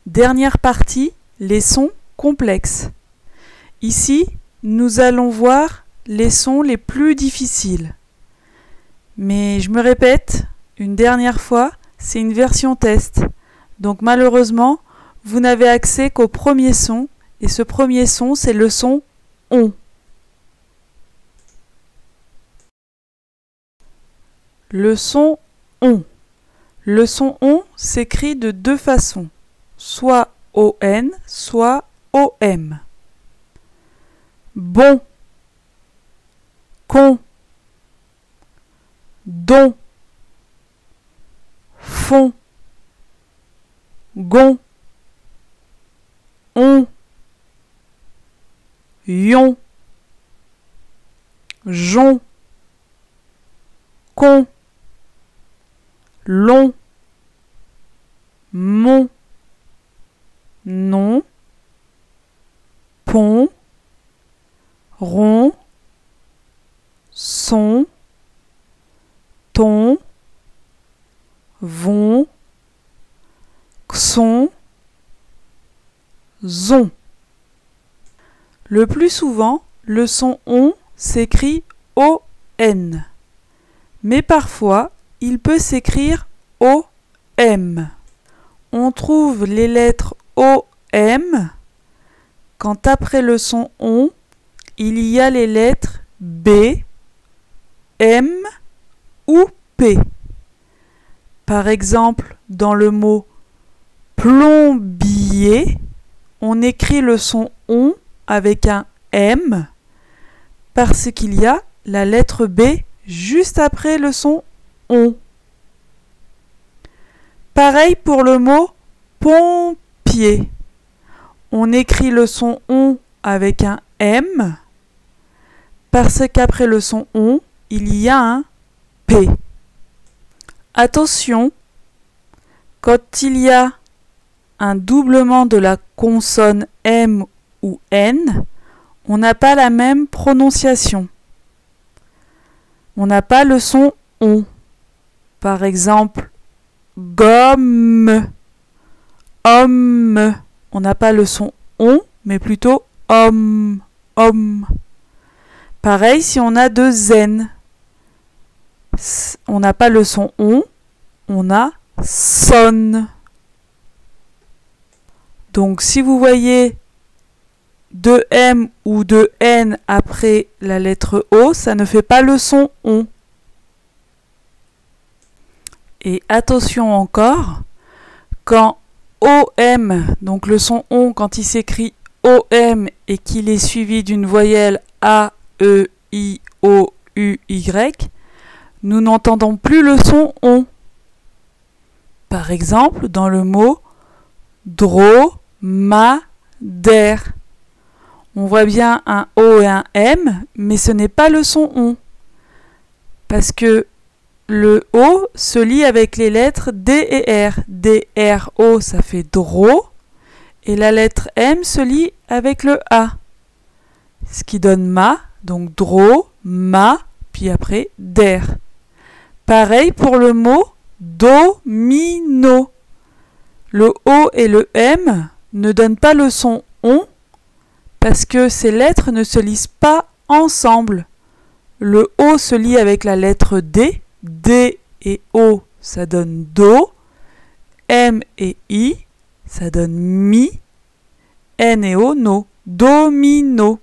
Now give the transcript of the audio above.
Dernière partie, les sons complexes. Ici, nous allons voir les sons les plus difficiles. Mais je me répète, une dernière fois, c'est une version test. Donc malheureusement, vous n'avez accès qu'au premier son, et ce premier son, c'est le son ON. Le son ON. Le son ON s'écrit de deux façons, soit ON, soit OM. Bon, con, don, fond, gon, on, yon, jon, con, long, mon, non, pont, rond, son, ton, vont, xon, zon. Le plus souvent, le son ON s'écrit ON, mais parfois, il peut s'écrire OM. On trouve les lettres OM quand après le son ON, il y a les lettres B, M ou P. Par exemple, dans le mot plombier, on écrit le son ON avec un M parce qu'il y a la lettre B juste après le son ON. Pareil pour le mot pompier. On écrit le son ON avec un M parce qu'après le son ON, il y a un P. Attention, quand il y a un doublement de la consonne M ou N, on n'a pas la même prononciation. On n'a pas le son ON. Par exemple, gomme, homme. On n'a pas le son ON, mais plutôt homme, homme. Pareil si on a deux N. On n'a pas le son ON, on a sonne. Donc si vous voyez deux M ou deux N après la lettre O, ça ne fait pas le son ON. Et attention encore, quand OM, donc le son ON, quand il s'écrit OM et qu'il est suivi d'une voyelle A, E, I, O, U, Y, nous n'entendons plus le son ON. Par exemple, dans le mot dromadaire. On voit bien un O et un M, mais ce n'est pas le son ON. Parce que le O se lie avec les lettres D et R. D, R, O, ça fait dro. Et la lettre M se lie avec le A. Ce qui donne ma, donc dro, ma, puis après der. Pareil pour le mot domino. Le O et le M ne donnent pas le son ON parce que ces lettres ne se lisent pas ensemble. Le O se lie avec la lettre D. D et O, ça donne do. M et I, ça donne mi. N et O, no. Domino.